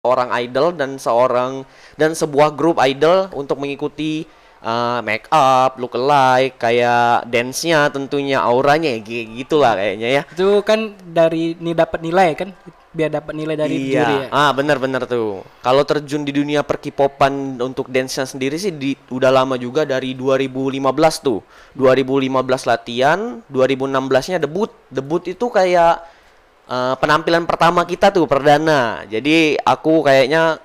orang idol dan sebuah grup idol untuk mengikuti make up, look alike, kayak dance-nya tentunya, auranya ya gitulah kayaknya ya. Itu kan dari nih dapat nilai kan, biar dapat nilai dari juri Iya, ya. benar-benar tuh. Kalau terjun di dunia perkipopan untuk dance-nya sendiri sih udah lama juga dari 2015 tuh. 2015 latihan, 2016-nya debut. Debut itu kayak penampilan pertama kita tuh perdana. Jadi aku kayaknya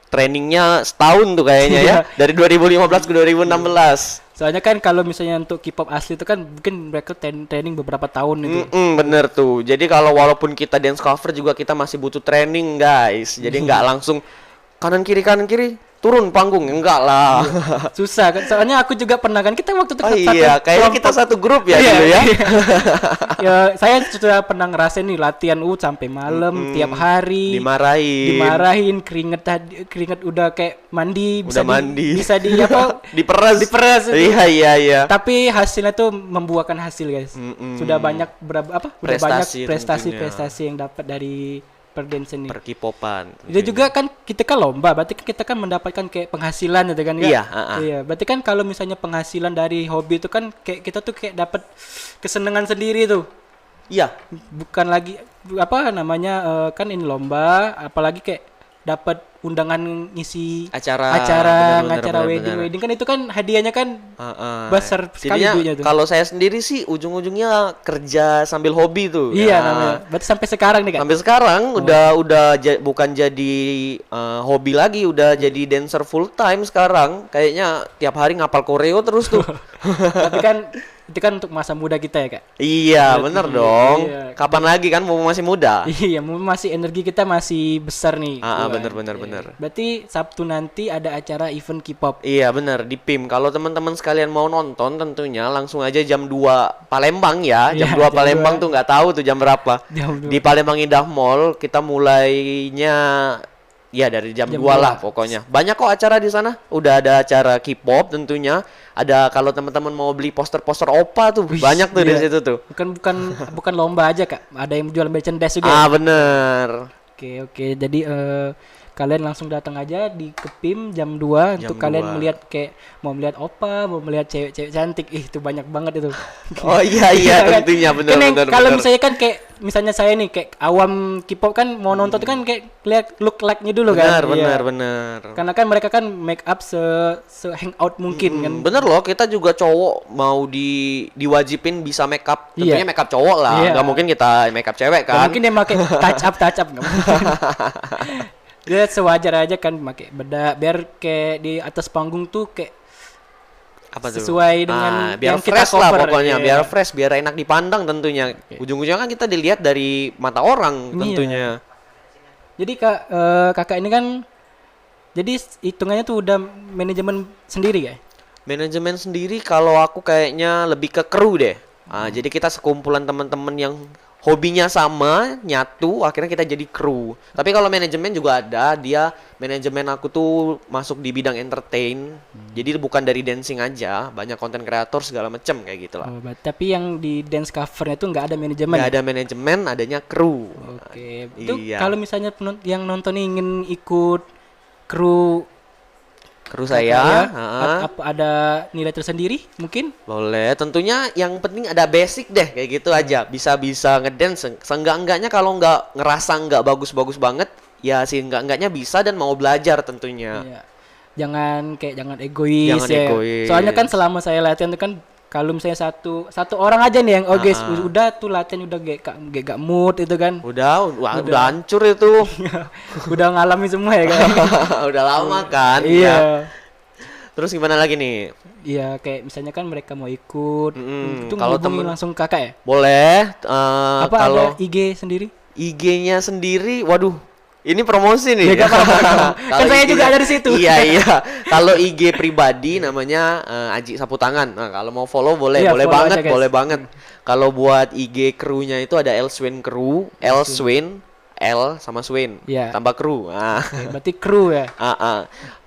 trainingnya setahun tuh kayaknya ya, dari 2015 ke 2016. Soalnya kan kalau misalnya untuk K-pop asli itu kan mungkin mereka training beberapa tahun itu. Bener tuh. Jadi kalau walaupun kita dance cover juga kita masih butuh training guys. Jadi nggak langsung kanan kiri turun panggung, enggak lah. Susah kan. Soalnya aku juga pernah kan, kita waktu itu Oh iya, kayaknya kita satu grup ya Iya, dulu ya. ya, saya sudah pernah ngerasain nih latihan sampai malam tiap hari. Dimarahin, keringet udah kayak mandi, Udah mandi. bisa di apa? Diperas. itu. Iya. Tapi hasilnya tuh membuahkan hasil, guys. Sudah banyak udah banyak Prestasi prestasi yang dapat dari perdance ini. Perkipopan. Itu juga kan kita kan lomba, berarti kan kita kan mendapatkan kayak penghasilan gitu kan, Iya, Iya, berarti kan kalau misalnya penghasilan dari hobi itu kan kayak kita tuh kayak dapat kesenangan sendiri tuh. Iya. Bukan lagi apa namanya kan ini lomba, apalagi kayak dapat undangan ngisi Acara wedding kan, itu kan hadiahnya kan besar sekali Jadinya duitnya tuh. kalau saya sendiri sih ujung-ujungnya kerja sambil hobi tuh. Iya, Ya. namanya. Berarti sampai sekarang nih kan. Sampai sekarang bukan jadi hobi lagi, udah jadi dancer full time sekarang. Kayaknya tiap hari ngapal koreo terus tuh. Tapi kan itu kan untuk masa muda kita ya, Kak. Iya, bener dong. Iya. Kapan lagi kan mau masih muda? Iya, masih energi kita masih besar nih. Bener. Berarti Sabtu nanti ada acara event K-pop. Iya, bener di PIM. Kalau teman-teman sekalian mau nonton tentunya langsung aja jam 2 Palembang ya. Jam Iya, 2 jam Palembang 2. tuh nggak tahu tuh jam berapa. Jam 2. Di Palembang Indah Mall kita mulainya ya dari jam 2 lah pokoknya. Banyak kok acara di sana. Udah ada acara K-pop tentunya. Ada kalau teman-teman mau beli poster-poster Oppa tuh, banyak tuh di iya. situ tuh. Bukan lomba aja, Kak. Ada yang jual merchandise juga. Bener. Oke. Jadi kalian langsung datang aja di Kepim jam 2 untuk kalian 2. melihat kayak mau melihat Oppa, mau melihat cewek-cewek cantik. Itu banyak banget itu. Oh iya Kan? tentunya Kan yang bener. kalau misalnya kan kayak misalnya saya nih kayak awam K-pop kan mau nonton tuh kan kayak lihat look like-nya dulu kan. Iya. Bener. Karena kan mereka kan make up se hangout mungkin kan. Bener loh, kita juga cowok mau diwajibin bisa make up. Tentunya Iya. make up cowok lah, Iya. nggak mungkin kita make up cewek Gak kan. mungkin dia pakai touch up nggak mungkin. Dia sewajar aja kan pakai bedak biar kayak di atas panggung tuh kayak Apa tuh? sesuai dengan biar yang kita fresh lah cover, pokoknya, iya. biar fresh, biar enak dipandang tentunya. Ujung-ujungnya kan kita dilihat dari mata orang tentunya. Jadi kakak ini kan jadi hitungannya tuh udah manajemen sendiri ya? Manajemen sendiri kalau aku kayaknya lebih ke kru deh. Jadi kita sekumpulan teman-teman yang hobinya sama, nyatu, akhirnya kita jadi kru. Tapi kalau manajemen juga ada, manajemen aku tuh masuk di bidang entertain. Jadi bukan dari dancing aja, banyak konten kreator segala macem kayak gitu lah. Tapi yang di dance covernya tuh nggak ada manajemen. Nggak ada manajemen, adanya kru. Oke. Itu Iya. kalau misalnya yang nonton ingin ikut kru saya, apa ada nilai tersendiri mungkin? boleh. Tentunya yang penting ada basic deh kayak gitu aja. Bisa ngedance. Seenggak-enggaknya kalau nggak ngerasa nggak bagus-bagus banget, ya sih enggaknya bisa dan mau belajar tentunya. Iya. Jangan egois. Jangan ya. egois. Soalnya kan selama saya latihan itu kan kalau misalnya satu orang aja nih yang guys udah tuh latihan udah gak mood itu kan. Udah hancur itu. Udah ngalami semua ya kan. Udah lama kan. Iya. Terus gimana lagi nih? Iya, kayak misalnya kan mereka mau ikut, itu kalau ngehubungi langsung kakak ya? Boleh. Apa Kalau ada IG sendiri? IG-nya sendiri, waduh, ini promosi nih. Ya, gak apa-apa. Kan saya juga ada di situ. Iya. Kalau IG pribadi namanya Aji Sapu Tangan. Nah, kalau mau follow boleh, Iya, boleh follow banget, aja, guys. boleh banget. Kalau buat IG krunya itu ada Elswin Crew, Elswin, L sama Swin, Iya. tambah kru. Oke, berarti kru ya?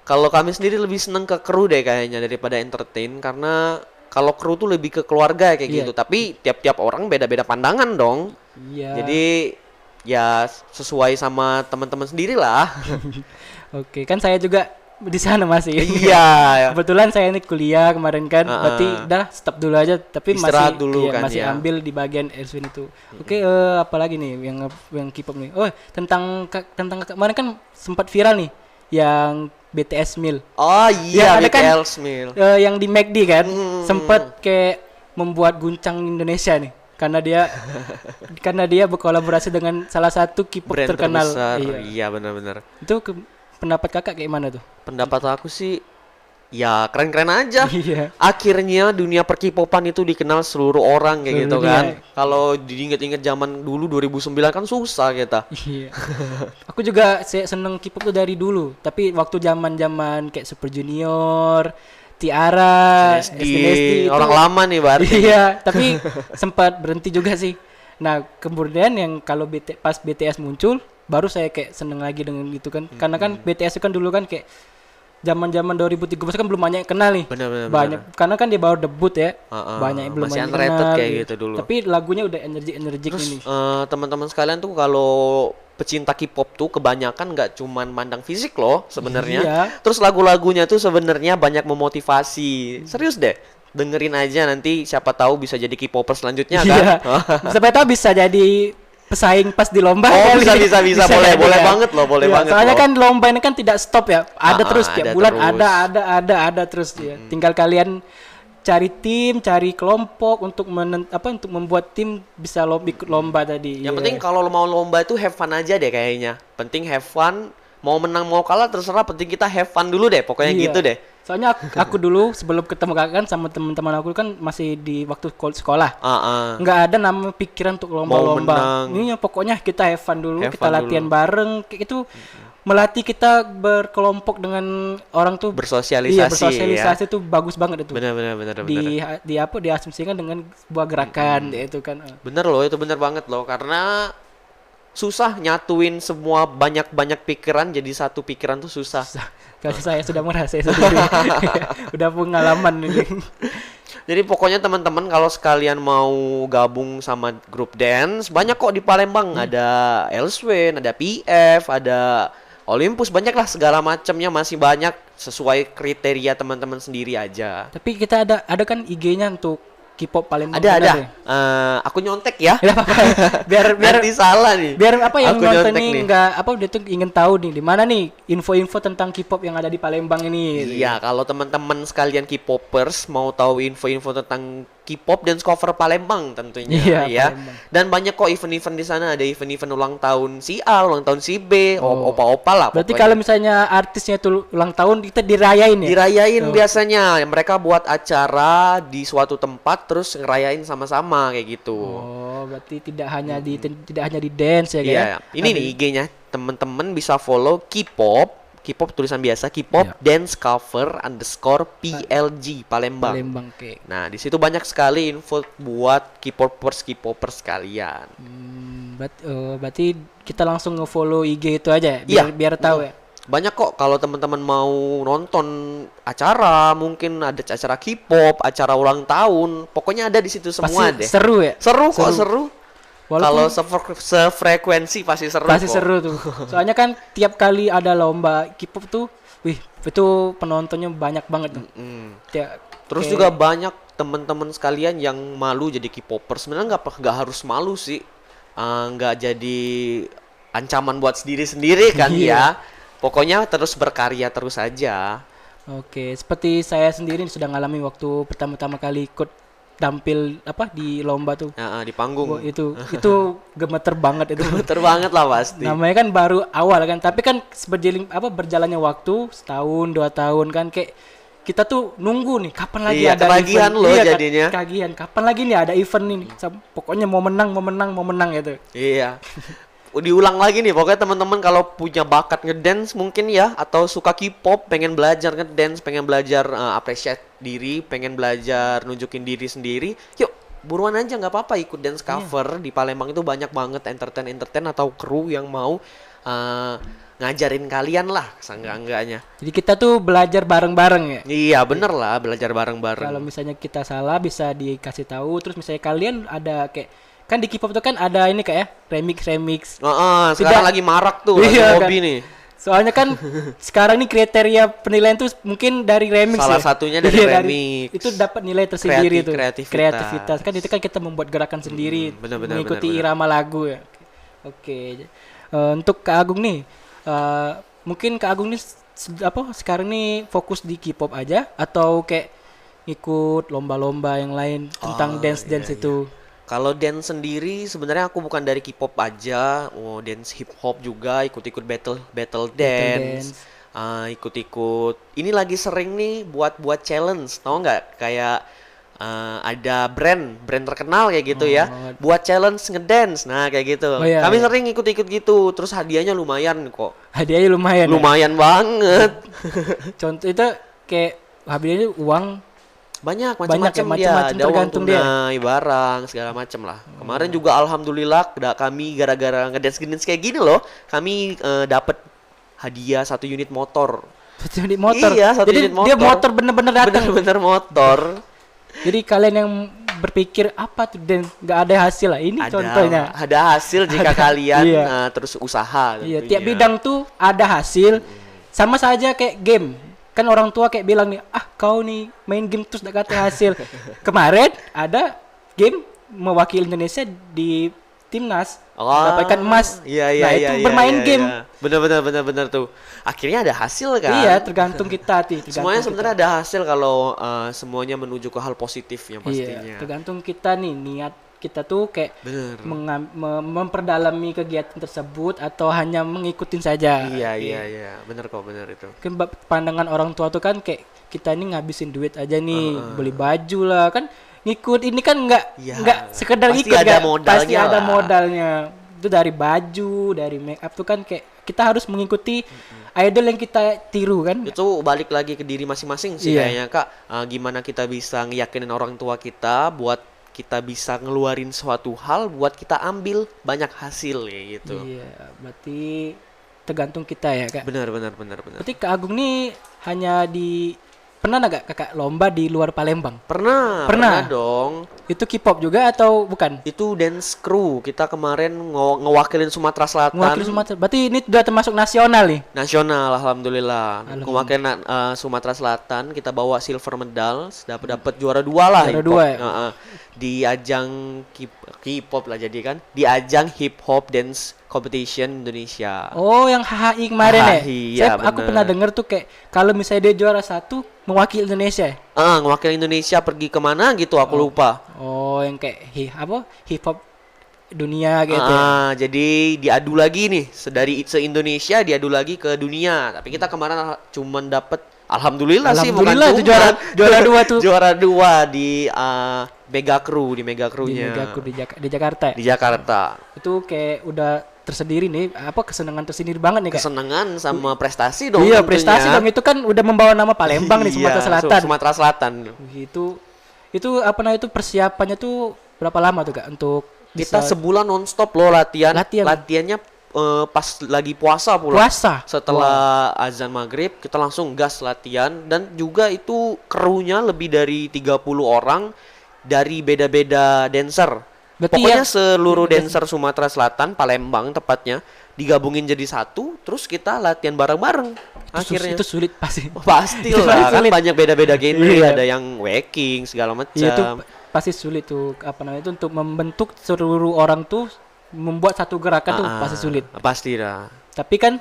Kalau kami sendiri lebih seneng ke kru deh kayaknya daripada entertain, karena kalau kru tuh lebih ke keluarga kayak Iya. gitu. Tapi tiap-tiap orang beda-beda pandangan dong. Iya. Jadi ya sesuai sama teman-teman sendiri lah. Oke, kan saya juga di sana masih. Iya. Kebetulan saya ini kuliah kemarin kan, berarti udah stop dulu aja. Tapi Istirahat masih dulu kan, masih ya. ambil di bagian Elswin itu. Oke, apa lagi nih yang K-pop nih? Oh, tentang kemarin kan sempat viral nih, yang BTS Meal. Oh iya, Ada kan, BTS Meal. yang di McD kan, sempat kayak membuat guncang Indonesia nih. Karena dia berkolaborasi dengan salah satu K-pop Brand terkenal. terbesar. Iya. Iya, benar-benar. Itu pendapat kakak kayak mana tuh? Pendapat aku sih ya keren-keren aja. Iya. Akhirnya dunia perkipopan itu dikenal seluruh orang kayak Seluruh gitu dunia. kan. Kalau diinget-inget zaman dulu 2009 kan susah kita. Iya. Aku juga seneng K-pop tuh dari dulu, tapi waktu zaman-zaman kayak Super Junior, Tiara, SNSD itu, orang lama nih berarti. iya, tapi sempat berhenti juga sih. Nah, kemudian yang kalau pas BTS muncul, baru saya kayak seneng lagi dengan itu kan. Karena kan BTS itu kan dulu kan kayak zaman-zaman 2013 kan belum banyak yang kenal nih. Benar. Banyak karena kan dia baru debut ya. Banyak yang belum Masih banyak yang unrated kenal. kayak gitu dulu. Tapi lagunya udah energik Terus ini. teman-teman sekalian tuh kalau pecinta K-pop tuh kebanyakan nggak cuman mandang fisik loh sebenarnya. Iya. Terus lagu-lagunya tuh sebenarnya banyak memotivasi. Serius deh. Dengerin aja nanti siapa tahu bisa jadi K-popper selanjutnya kan. Iya. Siapa tahu bisa jadi pesaing pas di lomba. Oh, kali. bisa. jadi Boleh kan. banget loh, boleh Iya, banget soalnya loh. kan lomba ini kan tidak stop ya. Ada terus tiap ada bulan terus. ada terus ya. Tinggal kalian cari tim, cari kelompok untuk untuk membuat tim bisa ikut lomba tadi. Yang Iya. penting kalau lo mau lomba tuh have fun aja deh kayaknya. Penting have fun, mau menang mau kalah terserah, penting kita have fun dulu deh, pokoknya Iya. gitu deh. Soalnya aku dulu sebelum ketemu kakak kan sama teman-teman aku kan masih di waktu sekolah. Nggak ada nama pikiran untuk lomba-lomba. menang. Ini pokoknya kita have fun dulu, Have kita fun latihan dulu. bareng. Kayak itu melatih kita berkelompok dengan orang tuh. Bersosialisasi, Iya, bersosialisasi itu bagus banget itu. Bener. Diasumsikan dengan sebuah gerakan itu kan. Bener loh, itu bener banget loh, karena susah nyatuin semua banyak pikiran jadi satu pikiran tuh susah. Kalau saya sudah merasa sendiri. Udah pengalaman ini. Jadi pokoknya teman-teman kalau sekalian mau gabung sama grup dance, banyak kok di Palembang. Ada Elswin, ada PF, ada Olympus, banyak lah segala macamnya, masih banyak sesuai kriteria teman-teman sendiri aja. Tapi kita ada kan IG-nya untuk K-pop Palembang. Ada. benar ya? Aku nyontek ya. Ya apa-apa. biar Nanti salah nih. biar apa yang Aku nonton nyontek nih nih. nggak apa dia tuh ingin tahu nih di mana nih info-info tentang K-pop yang ada di Palembang ini. Iya, kalau teman-teman sekalian K-popers mau tahu info-info tentang K-pop dance cover Palembang tentunya Iya, ya. Palembang. Dan banyak kok event-event di sana, ada event-event ulang tahun si A, ulang tahun si B, opa-opa lah. Berarti pokoknya. kalau misalnya artisnya itu ulang tahun kita dirayain ya? Dirayain biasanya, mereka buat acara di suatu tempat terus ngerayain sama-sama kayak gitu. Oh, berarti tidak hanya di dance ya Iya, kayak. ini nih IG-nya, temen-temen bisa follow K-pop tulisan biasa K-pop Iya. dance cover _ PLG Palembang. Palembang kayak. Nah, di situ banyak sekali info buat K-popers kalian. Berarti kita langsung nge-follow IG itu aja ya, Iya. biar tahu ya. Banyak kok kalau teman-teman mau nonton acara, mungkin ada acara K-pop, acara ulang tahun, pokoknya ada di situ semua Pasti deh. seru ya? Seru kok, seru. Walaupun- Kalau sefrekuensi pasti seru Pasti kok. seru tuh. Soalnya kan tiap kali ada lomba K-pop tuh, itu penontonnya banyak banget tuh. Terus Kayak- juga banyak teman-teman sekalian yang malu jadi K-popper. Sebenarnya nggak harus malu sih. Nggak jadi ancaman buat sendiri kan Iya. ya. Pokoknya terus berkarya terus aja. Oke, seperti saya sendiri sudah ngalami waktu pertama-tama kali ikut tampil di lomba tuh. Di panggung. Wah, itu gemeter banget itu. Bener banget lah pasti. Namanya kan baru awal kan, tapi kan berjalannya waktu setahun 2 tahun kan kayak kita tuh nunggu nih kapan lagi Iya, ada ketagihan event. loh Iya, jadinya. Ketagihan kapan lagi nih ada event nih. Pokoknya mau menang gitu. Iya. Diulang lagi nih, pokoknya teman-teman kalau punya bakat ngedance mungkin ya, atau suka K-pop, pengen belajar ngedance, pengen belajar appreciate diri, pengen belajar nunjukin diri sendiri, yuk buruan aja, nggak apa-apa ikut dance cover. Di Palembang itu banyak banget entertain atau kru yang mau ngajarin kalian lah seenggak-enggaknya. Jadi kita tuh belajar bareng-bareng ya. Iya bener lah, belajar bareng-bareng. Kalau misalnya kita salah bisa dikasih tahu, terus misalnya kalian ada kayak kan di K-pop tuh kan ada ini Kak ya, remix. Sekarang lagi marak tuh, lagi Iya, hobi kan. nih. Soalnya kan sekarang nih kriteria penilaian tuh mungkin dari remix Salah ya. satunya dari Iya, remix. itu dapat nilai tersendiri tuh. Kreativitas. Kan itu kan kita membuat gerakan sendiri, benar, mengikuti benar. irama lagu ya. Oke. Untuk Kak Agung nih, mungkin Kak Agung nih sekarang nih fokus di K-pop aja atau kayak ikut lomba-lomba yang lain tentang dance itu. Kalau dance sendiri sebenarnya aku bukan dari K-pop aja, dance hip hop juga, ikut-ikut battle dance. Ikut-ikut. Ini lagi sering nih buat challenge, tau nggak? Kayak ada brand terkenal kayak gitu ya, buat challenge ngedance. Nah kayak gitu. Oh, iya, Kami iya. sering ikut-ikut gitu. Terus hadiahnya lumayan kok. Hadiahnya lumayan. Ya? Lumayan banget. Contoh itu kayak hadiahnya uang Banyak Banyak ya, macam-macam dia, macam-macam ada uang tergantung dia. tunai, barang segala macam lah. Kemarin juga alhamdulillah kami gara-gara ngedance kayak gini loh, kami dapat hadiah 1 unit motor. Satu unit motor. Iya, 1 Jadi unit motor. dia motor bener-bener datang. Bener-bener motor. Jadi kalian yang berpikir apa tuh dan nggak ada hasil lah. Ini contohnya. Ada hasil jika kalian iya. terus usaha. Iya, tentunya. tiap bidang tuh ada hasil. Sama saja kayak game. Kan orang tua kayak bilang nih, kau nih main game terus gak kata hasil. Kemarin ada game mewakili Indonesia di timnas, mendapatkan emas. Iya, nah itu bermain game. Bener tuh. Akhirnya ada hasil kan? Iya, tergantung kita sih. Semuanya sebenarnya ada hasil kalau semuanya menuju ke hal positifnya pastinya. Iya, tergantung kita nih niat kita tuh kayak Bener. memperdalami kegiatan tersebut atau hanya mengikutin saja. Iya. Bener itu. Kan pandangan orang tua tuh kan kayak kita ini ngabisin duit aja nih, beli baju lah kan ngikut ini kan nggak sekedar pasti ikut ada nggak, modalnya pasti ada lah. modalnya. Itu dari baju, dari make up tuh kan kayak kita harus mengikuti idol yang kita tiru kan. Itu balik lagi ke diri masing-masing sih Iya. kayaknya Kak. Gimana kita bisa ngeyakinin orang tua kita buat kita bisa ngeluarin suatu hal buat kita ambil banyak hasil kayak gitu. Iya, berarti tergantung kita ya Kak. Benar. Berarti Kak Agung nih hanya pernah nggak Kakak lomba di luar Palembang? Pernah dong. Itu K-pop juga atau bukan? Itu dance crew. Kita kemarin ngewakilin Sumatera Selatan. Mewakili Sumatera. Berarti ini sudah termasuk nasional nih. Nasional, alhamdulillah. Mewakilin Sumatera Selatan, kita bawa silver medal, dapat juara 2 lah. Juara hip-hop. 2 ya? Di ajang K-pop lah jadi kan. Di ajang hip hop dance competition Indonesia. Oh, yang HHI kemarin HHI, ya, Aku bener. pernah denger tuh kayak kalau misalnya dia juara 1 mewakili Indonesia. Ngewakilin Indonesia pergi kemana gitu aku lupa. Oh, yang kayak hip hop dunia gitu. ya. Jadi diadu lagi nih, se-Indonesia diadu lagi ke dunia. Tapi kita kemarin cuman dapet alhamdulillah sih bukan Alhamdulillah tuh cuman. juara 2 tuh. Juara 2 di Mega Crew, di Mega Di Crew-nya. Megaku di Jakarta. Di Jakarta. Itu kayak udah tersendiri nih, kesenangan tersendiri banget nih Kak. Kesenangan sama prestasi dong Iya, tentunya. prestasi dong itu kan udah membawa nama Palembang nih Sumatera Iya, Selatan. Sumatera Selatan. Itu apa namanya itu persiapannya tuh berapa lama tuh Kak untuk Kita bisa sebulan nonstop loh latihan. Latihan. Latihannya pas lagi puasa pula. puasa? Setelah azan maghrib kita langsung gas latihan dan juga itu krunya lebih dari 30 orang dari beda-beda dancer. Berarti Pokoknya ya- seluruh dancer Sumatera Selatan, Palembang tepatnya, digabungin jadi satu, terus kita latihan bareng-bareng. Akhirnya Itu sulit pasti. pasti itu lah kan sulit. banyak beda-beda genre, Iya. ada yang waking segala macam. Iya itu pasti sulit tuh apa namanya itu untuk membentuk seluruh orang tuh membuat satu gerakan tuh pasti sulit. Pasti dah. Tapi kan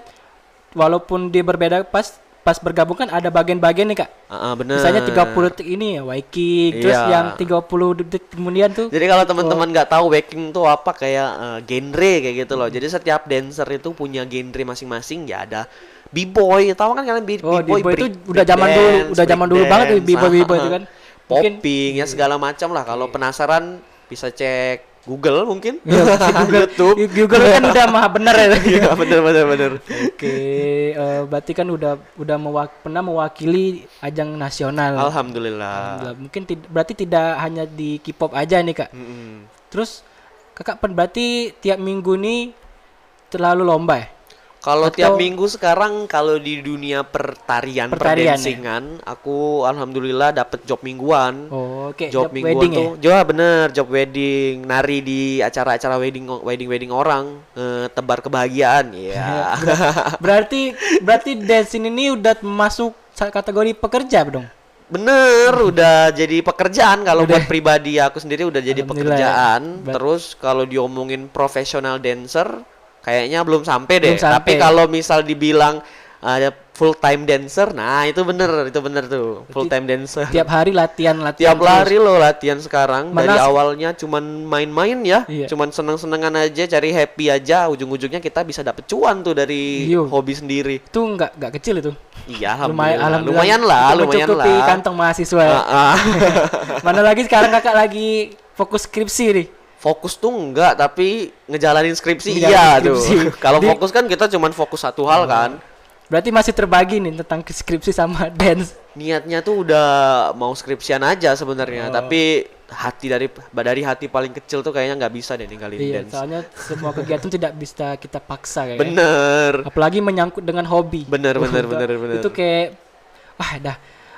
walaupun dia berbeda pas bergabung kan ada bagian-bagian nih Kak. Bener. Misalnya 30 detik ini ya Viking, terus Iya. yang 30 detik kemudian tuh Jadi kalau teman-teman nggak tahu waking tuh apa kayak genre kayak gitu loh. Jadi setiap dancer itu punya genre masing-masing. Ya ada b-boy, tahu kan kalian b-boy B-boy itu break- udah zaman break dulu, dance, udah zaman break dulu banget tuh dance, B-boy itu kan. Mungkin popping ya segala macam lah. Kalau penasaran bisa cek Google mungkin. ya, pasti YouTube. Google kan udah maha benar ya. Iya bener. Oke, berarti kan udah pernah mewakili ajang nasional. Alhamdulillah. Alhamdulillah. Mungkin berarti tidak hanya di K-pop aja nih Kak. Mm-mm. Terus Kakak berarti tiap minggu nih terlalu lomba ya? Kalau Atau- tiap minggu sekarang kalau di dunia pertarian, Pertarian, perdansingan, aku alhamdulillah dapet job mingguan. Oh, kayak Job job mingguan wedding tuh, ya bener, job wedding, nari di acara-acara wedding orang, tebar kebahagiaan, ya. Berarti berarti dance ini udah masuk kategori pekerja dong. Bener, udah jadi pekerjaan kalau Udah. buat pribadi aku sendiri udah jadi Alhamdulillah ya. pekerjaan. Terus kalau diomongin profesional dancer, kayaknya belum sampai deh. Belum sampai. Tapi kalau misal dibilang ada full time dancer, nah itu bener tuh, full time dancer. Tiap hari latihan Tiap terus. hari lo latihan sekarang. Dari Malah- awalnya cuman main-main ya, Iya. cuman seneng-senengan aja, cari happy aja. Ujung-ujungnya kita bisa dapet cuan tuh dari Iya. hobi sendiri. Itu nggak kecil itu. Iya, Alhamdulillah. lumayan lah, Untuk lumayan mencukupi lah. kantong mahasiswa. Ya. Ah, ah. Mana lagi sekarang kakak lagi fokus skripsi nih. Fokus tuh enggak, tapi ngejalanin skripsi Ngejalanin iya skripsi. tuh. Kalau Di- fokus kan kita cuman fokus satu hal kan. Berarti masih terbagi nih tentang skripsi sama dance. Niatnya tuh udah mau skripsian aja sebenarnya, tapi dari hati paling kecil tuh kayaknya nggak bisa deh ninggalin Iya, dance. soalnya semua kegiatan tidak bisa kita paksa kayak. Bener. Apalagi menyangkut dengan hobi. Bener. Itu kayak wah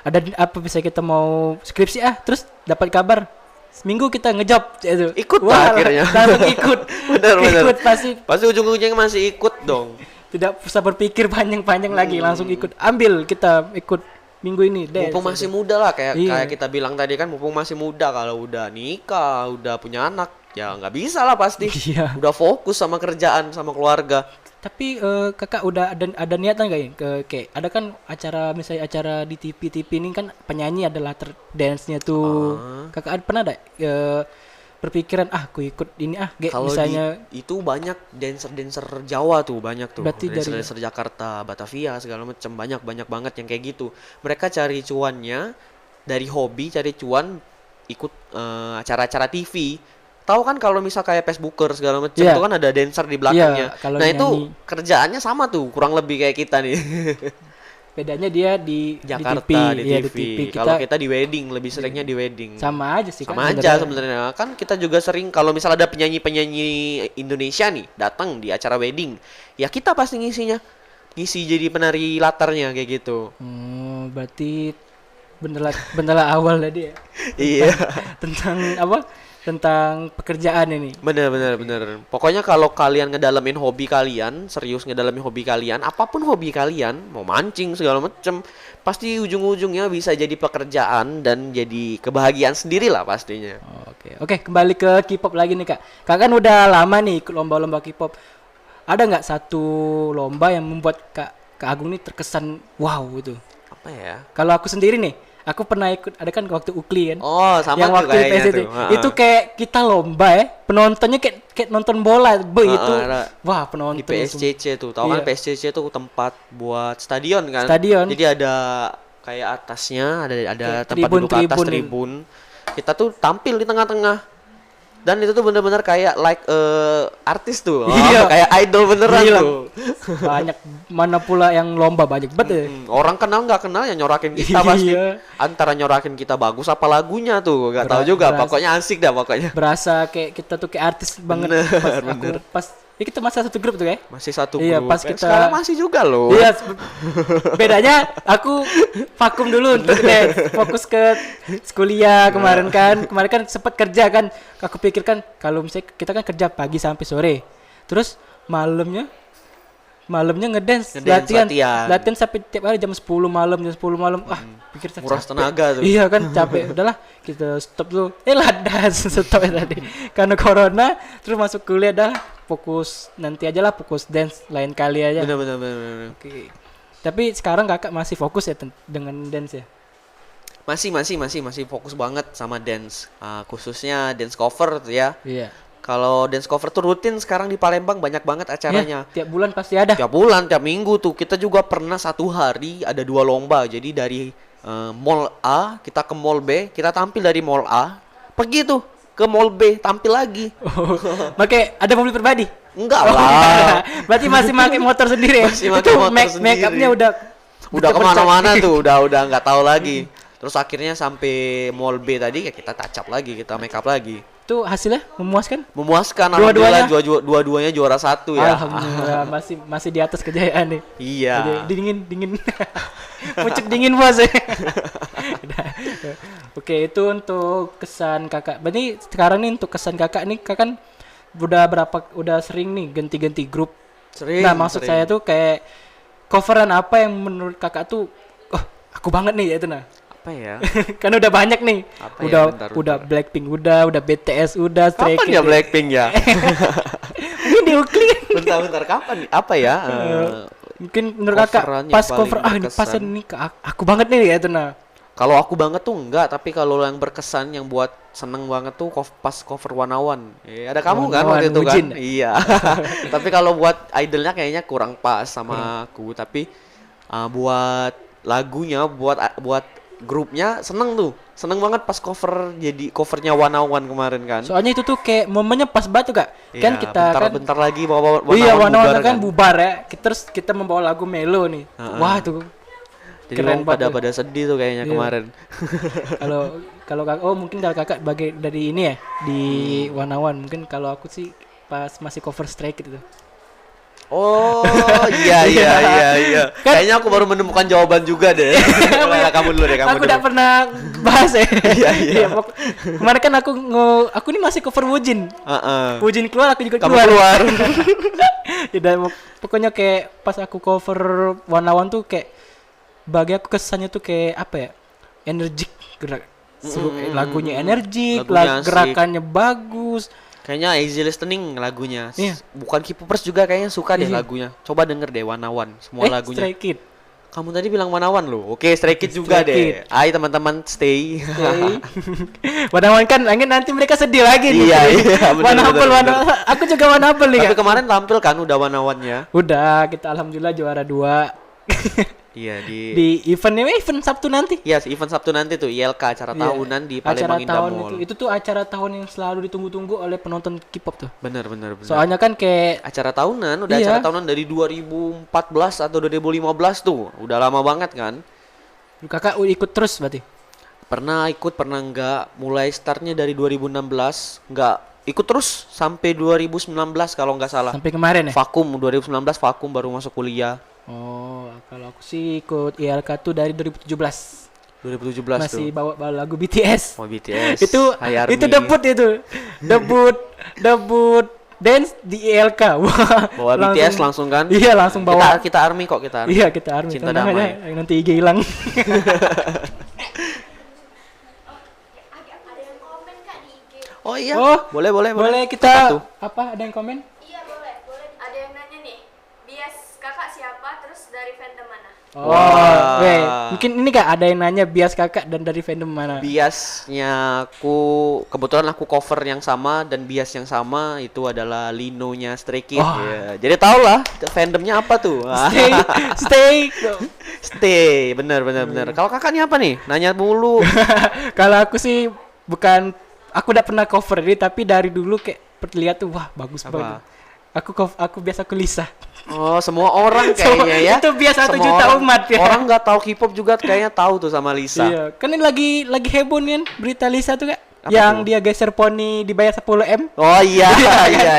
ada apa bisa kita mau skripsi terus dapat kabar seminggu kita ngejob itu. Ikut lah akhirnya. Langsung ikut. Bener. Ikut pasti Pasti ujung-ujungnya masih ikut dong. tidak usah berpikir panjang-panjang lagi, langsung ikut. Ambil kita ikut minggu ini deh. Mumpung masih muda lah kayak Iya. kayak kita bilang tadi kan, mumpung masih muda. Kalau udah nikah, udah punya anak, ya nggak bisa lah pasti. Iya. Udah fokus sama kerjaan, sama keluarga. Tapi kakak udah ada niatan gak ya kayak ada kan acara misalnya acara di TV ini kan penyanyi adalah dance-nya tuh. Kakak pernah ada berpikiran aku ikut ini kayak Kalau misalnya itu banyak dancer Jawa tuh, banyak tuh. Berarti dari- Dancer Jakarta, Batavia segala macam, banyak banget yang kayak gitu. Mereka cari cuannya dari hobi, cari cuan ikut acara-acara TV. Tahu kan kalau misal kayak Facebooker segala macam Iya. itu kan ada dancer di belakangnya. Iya, kalau Nah, itu nyanyi. kerjaannya sama tuh, kurang lebih kayak kita nih. bedanya dia di Jakarta di Iya, TV. di TV. Kalau kita di wedding, lebih seringnya di wedding. sama aja sih Sama kan aja sebenarnya. Kan kita juga sering kalau misal ada penyanyi-penyanyi Indonesia nih datang di acara wedding, ya kita pasti ngisi jadi penari latarnya kayak gitu. Berarti bener awal tadi ya. Iya. Tentang apa? Tentang pekerjaan ini. Bener. Pokoknya kalau kalian ngedalamin hobi kalian, serius ngedalamin hobi kalian, apapun hobi kalian, mau mancing segala macem, pasti ujung-ujungnya bisa jadi pekerjaan dan jadi kebahagiaan sendiri lah pastinya. Oke, kembali ke K-pop lagi nih kak. Kak kan udah lama nih ikut lomba-lomba K-pop. Ada nggak satu lomba yang membuat kak Agung nih terkesan wow gitu? Apa ya? Kalau aku sendiri nih, aku pernah ikut ada kan waktu Ukli kan. Oh, sama yang tuh waktu kayaknya PSSI. tuh. Itu kayak kita lomba penontonnya kayak nonton bola. Itu ada. wah Di penonton. PSCC tuh, tahu kan Iya. PSCC tuh tempat buat stadion kan? Stadion. Jadi ada kayak atasnya, ada Kayak tempat duduk atas tribun. tribun. Kita tuh tampil di tengah-tengah. Dan itu tuh bener-bener kayak artis tuh. Iya. Kayak idol beneran Gila. tuh. Banyak mana pula yang lomba banyak banget ya. Orang kenal nggak kenal ya nyorakin kita pasti. Iya. Antara nyorakin kita bagus apa lagunya tuh, nggak tahu juga. Beras- Pokoknya asik dah pokoknya. Berasa kayak kita tuh kayak artis banget pas ya kita masih satu grup tuh kayak. Masih satu Iya, grup. pas Ya, kita- sekarang masih juga loh. Iya, bedanya aku vakum dulu untuk dance, fokus ke kuliah kemarin kan. Kemarin kan sempat kerja kan. Aku pikirkan kalau misalnya kita kan kerja pagi sampai sore. Terus malamnya ngedance, Ngedance, latihan sampai tiap hari jam 10 malam. Wah, pikir saya Nguras capek. tenaga tuh. Iya kan capek. Udahlah, kita stop dulu. Ladas stop ya tadi. Karena corona terus masuk kuliah dah fokus nanti aja lah fokus dance lain kali aja. Bener. Oke. Tapi sekarang kakak masih fokus ya dengan dance ya? Masih fokus banget sama dance. Khususnya dance cover tuh ya. Iya. Kalau dance cover tuh rutin sekarang di Palembang, banyak banget acaranya. Ya, tiap bulan pasti ada. Tiap bulan, tiap minggu tuh. Kita juga pernah satu hari ada 2 lomba. Jadi dari mall A kita ke mall B, kita tampil dari mall A, pergi tuh ke mall B, tampil lagi. Pakai ada mobil pribadi? Enggak lah. Berarti masih pakai motor sendiri ya? Masih pakai Itu motor make sendiri. upnya udah Kemana-mana tuh, udah nggak tahu lagi. Terus akhirnya sampai mall B tadi ya kita touch up lagi, kita make up lagi. Itu hasilnya memuaskan? Memuaskan, Dua-duanya? alhamdulillah dua-duanya juara 1 ya. Alhamdulillah masih di atas kejayaan nih. Iya. Dingin. Pucuk dingin bos. Udah. Oke, itu untuk kesan kakak. Berarti sekarang nih untuk kesan kakak nih, kakak kan udah sering nih ganti-ganti grup. Sering. Nah, maksud saya tuh kayak coveran apa yang menurut kakak tuh, oh aku banget nih ya itu nah. Apa ya? Kan udah banyak nih. Apa udah ya? Bentar. Blackpink udah BTS udah Stray Kapan Kids. ya Blackpink ya? Mungkin diukli. Bentar kapan? Apa ya? Mungkin menurut kakak coveran yang pas paling cover ini berkesan. pas ini aku banget nih ya itu nah. Kalau aku banget tuh enggak, tapi kalau yang berkesan yang buat seneng banget tuh pas cover Wanawan. Ada kamu kan Wanawan, waktu itu kan? Mujin. Iya. Tapi kalau buat idolnya kayaknya kurang pas sama aku. Tapi buat lagunya, buat grupnya seneng tuh. Seneng banget pas covernya Wanawan kemarin kan. Soalnya itu tuh kayak momennya pas banget tuh kak. Kan Iya, kita bentar lagi bawa iya Wanawan Wanawan kan kan. bubar ya. Terus kita membawa lagu Melo nih. Wah tuh Jadi keren orang banget. pada sedih tuh kayaknya Iya. kemarin. Kalau kakak, oh mungkin kalau kakak dari ini ya di Wanawan. Mungkin kalau aku sih pas masih cover Stray Kids itu. Oh iya. Kan- Kayaknya aku baru menemukan jawaban juga deh. Kamu dulu deh, kamu Aku dulu. udah pernah bahas ya. Iya. Kemarin kan aku ini masih cover Wujin. Heeh. Wujin keluar aku juga Kamu keluar. keluar. Ya, pokoknya kayak pas aku cover Wanawan tuh kayak bagi aku kesannya tuh kayak apa ya? Energik lagunya energik, Lagunya asik. gerakannya bagus. Kayaknya easy listening lagunya. Iya. Bukan K-popers juga kayaknya suka deh Iya. lagunya. Coba denger deh Wanawan semua lagunya. Stray Kids. Kamu tadi bilang Wanawan loh. Oke, Stray Kids juga Stray deh. Kids. Ayo teman-teman stay. Wanawan kan nanti mereka sedih lagi nih. Iya, bener, Wanapel, bener. aku juga Wanapel nih. Tapi Kak. kemarin tampil kan udah Wanawannya. Udah, kita alhamdulillah juara 2 Iya di event Sabtu nanti. Iya, event Sabtu nanti tuh ILK acara Iya. tahunan di Acara Palembang Indah tahun Mall. itu tuh acara tahun yang selalu ditunggu-tunggu oleh penonton K-pop tuh. Bener. Soalnya kan kayak Acara tahunan, udah Iya. acara tahunan dari 2014 atau 2015 tuh. Udah lama banget kan. kakak ikut terus berarti. Pernah ikut, pernah enggak. Mulai startnya dari 2016, enggak ikut terus sampai 2019 kalau nggak salah. Sampai kemarin ya? Vakum 2019 vakum baru masuk kuliah. Oh, kalau aku sih ikut ILK tuh dari 2017. 2017 Masih tuh. bawa lagu BTS. Oh BTS. itu Hai Army. itu debut dance di ILK. Wah, Bawa BTS langsung kan? Iya, langsung bawa. Kita Army kok, kita Army. Iya, kita Army. Cinta Tenang damai. aja, yang nanti IG hilang. Ada yang komen kak di IG. Oh iya. Oh, boleh. Boleh Apa kita tuh? apa? Ada yang komen? Iya boleh. Ada yang nanya nih. Bias kakak siapa? Terus dari fandom mana? Oh, Wah. weh, mungkin ini Kak ada yang nanya bias kakak dan dari fandom mana? Biasnya kebetulan aku cover yang sama dan bias yang sama itu adalah Lino-nya Stray Kids. Oh. Ya. Jadi tau lah fandomnya apa tuh. Stay. Stay, bener. Kalau kakaknya apa nih? Nanya mulu. Kalau aku sih bukan, aku udah pernah cover ini tapi dari dulu kayak terlihat tuh wah bagus Apa? banget. Aku biasa aku Lisa. Oh, semua orang kayaknya ya. Itu biasa 1 Semua juta orang- umat ya. Orang nggak tahu K-pop juga kayaknya tahu tuh sama Lisa. Iya, kan ini lagi heboh nih kan berita Lisa tuh Kak. Apa Yang tuh? dia geser poni dibayar 10 M. Oh iya,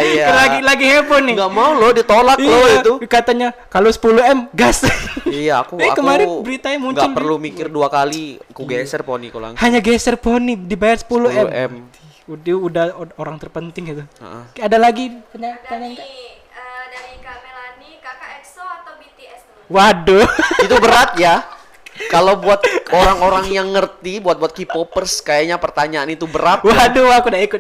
iya. Kan lagi heboh nih. Nggak mau lo ditolak lo Iya, itu. katanya kalau 10 M gas. Iya, aku kemarin beritanya muncul nggak perlu di- mikir 2 kali, aku geser poni ko langsung. Hanya geser poni dibayar 10 M. 10 M. Udah orang terpenting itu. Heeh. Ada lagi pertanyaan Dari Kak? dari Kak Melani, kakak EXO atau BTS dulu? Waduh. Itu berat ya. Kalau buat orang-orang yang ngerti, buat K-popers kayaknya pertanyaan itu berat. ya. Waduh, aku udah ikut.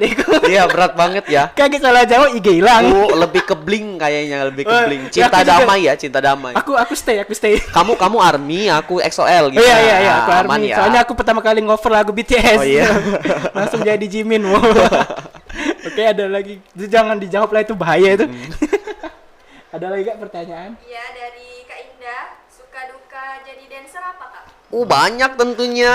Iya, berat banget ya. Kaget salah jawab IG hilang. Aku lebih ke bling kayaknya, lebih ke Oh, bling. ya, Cinta aku juga. damai ya, cinta damai. Aku stay. Kamu ARMY, aku EXO-L gitu. Iya, aku Aman ARMY. ya. Soalnya aku pertama kali ngover lagu BTS. Oh, iya. Langsung jadi Jimin. Wow. Oke, ada lagi. Itu jangan dijawab lah, itu bahaya itu. Ada lagi Kak pertanyaan? Iya, dari Kak Indah, suka duka jadi dancer apa kak? Banyak tentunya.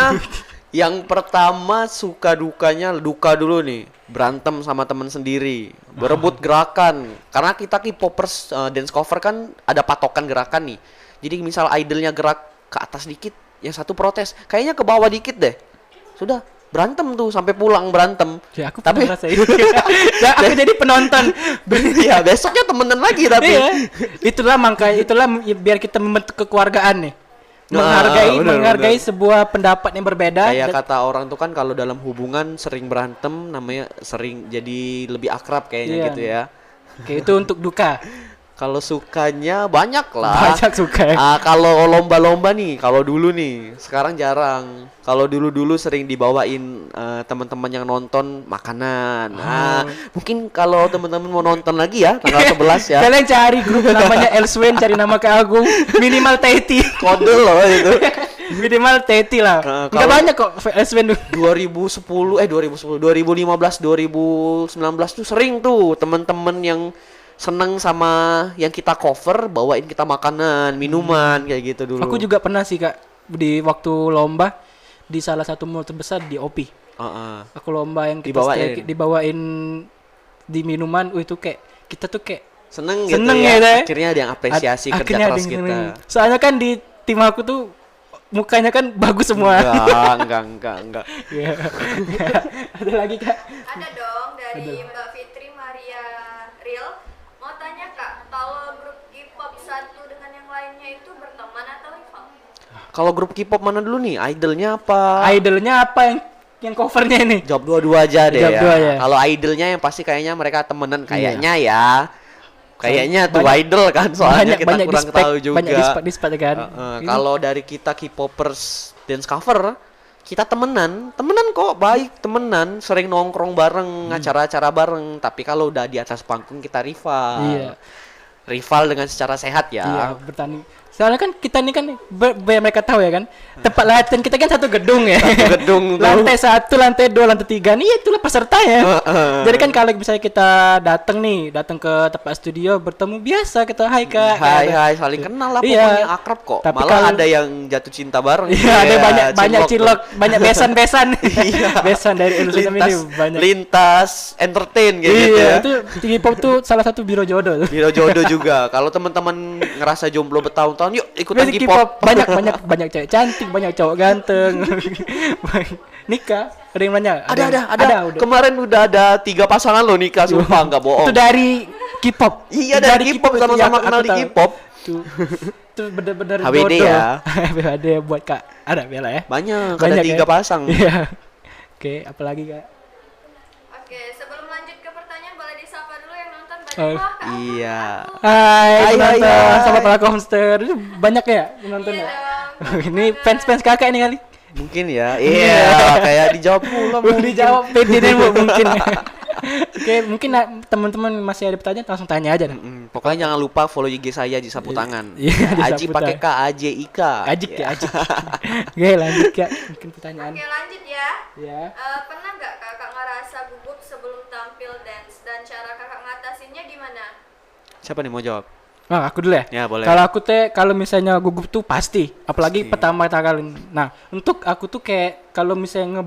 Yang pertama suka dukanya, duka dulu nih. Berantem sama teman sendiri, berebut gerakan. Karena kita K-popers dance cover kan ada patokan gerakan nih. Jadi misal idolnya gerak ke atas dikit, yang satu protes, kayaknya ke bawah dikit deh. Sudah, berantem tuh sampai pulang berantem. Ya aku Tapi- pernah ngerasain. Ya, aku jadi penonton. Iya, besoknya temenan lagi tapi. Iya. Itulah biar kita membentuk kekeluargaan nih. Nah, Menghargai benar. sebuah pendapat yang berbeda. Kayak Dan- kata orang tuh kan kalau dalam hubungan sering berantem namanya sering jadi lebih akrab kayaknya Iya. gitu ya. Oke, itu untuk duka. Kalau sukanya banyak lah. Banyak suka ya. Kalau lomba-lomba nih, kalau dulu nih, sekarang jarang. Kalau dulu sering dibawain teman-teman yang nonton makanan. Nah, mungkin kalau teman-teman mau nonton lagi ya tanggal 11 ya. Kalian cari grup namanya Elswen, cari nama ke Agung, minimal Teti. Kode loh itu. Minimal Teti lah. Enggak Kalau- banyak kok Elswen tuh. 2015, 2019 tuh sering tuh teman-teman yang seneng sama yang kita cover bawain kita makanan, minuman kayak gitu dulu. Aku juga pernah sih Kak di waktu lomba di salah satu mall terbesar di OP. Heeh. Aku lomba yang kita dibawain di minuman, itu kayak kita tuh kayak Seneng gitu seneng ya. ya. Akhirnya ada yang apresiasi kerja Akhirnya ada keras yang kita. seneng. Soalnya kan di tim aku tuh mukanya kan bagus semua. Enggak. Iya. Ada lagi Kak? Ada dong dari Mbak Fitri Maria Real. Mau tanya Kak, kalau grup K-pop satu dengan yang lainnya itu berteman atau rival? Kalau grup K-pop mana dulu nih? Idolnya apa? Idolnya apa yang covernya ini? Jawab dua-dua aja deh Jawab ya. dua ya. Kalau idolnya yang pasti kayaknya mereka temenan kayaknya Iya. ya. Kayaknya tuh Banyak- idol kan soalnya kita kurang dispek, tahu juga. banyak dispek kan. Ini- Kalau dari kita K-popers dance cover, kita temenan kok, baik temenan, sering nongkrong bareng, acara-acara bareng. Tapi kalau udah di atas panggung kita rival. Iya. Rival dengan secara sehat Iya, ya. bertanding. Soalnya kan kita ini kan mereka tahu ya kan. Tempat latihan kita kan satu gedung ya. Gedung tuh. Lantai 1, lantai 2, lantai 3. Nih itulah pesertanya. Jadi kan kalau misalnya kita datang ke tempat studio bertemu biasa kita hai Kak. Hai, saling kenal lah Iya. pokoknya akrab kok. Tapi Malah kalau- ada yang jatuh cinta bareng. Iya, ada banyak cinlok cilok, tuh. banyak besan-besan. Iya. Besan dari Indonesia ini banyak. lintas entertain kayak gitu Iya, ya. itu K-pop tuh salah satu biro jodoh tuh. Biro jodoh juga. Kalau teman-teman ngerasa jomblo bertahun-tahun, yuk ikutan Basic K-pop. banyak cewek cantik, banyak cowok ganteng. Nikah, ada yang nanya? Ada. udah. Kemarin udah ada 3 pasangan loh nikah, sumpah nggak bohong. Itu dari K-pop. Iya, dari K-pop, itu sama-sama yang kenal aku di tahu. K-pop. Itu benar-benar HWD jodoh. ya. HWD buat Kak. Ada bela ya? Banyak, ada Banyak 3 ya? pasang. Iya. Oke, apalagi Kak? Oke, sebelum lanjut ke pertanyaan boleh disapa dulu yang nonton banyak. Oh. Wah, Kak, Iya. Hai, penonton, hai. sahabat para Komster. Itu banyak ya penonton iya ya? dong. Ini fans-fans Kakak ini kali. Mungkin ya. Iya, kayak dijawab pula. Belum dijawab pede deh Bu, mungkin. Oke, mungkin teman-teman masih ada pertanyaan langsung tanya aja dah. Pokoknya jangan lupa follow IG saya Aji Sapu Tangan. Iya, Aji Aji Sapu pakai K Tangan. A J I K. Ajik ya, ajik. Oke, lanjut Kak. Mungkin pertanyaan. Oke, lanjut ya. Ya. Pernah nggak kakak ngerasa gugup sebelum tampil dance dan cara kakak ngatasinnya gimana? Siapa nih mau jawab? Nah, aku dulu ya. Ya, boleh. Kalau misalnya gugup tuh pasti, apalagi Pasti. pertama kali. Nah, untuk aku tuh kayak kalau misalnya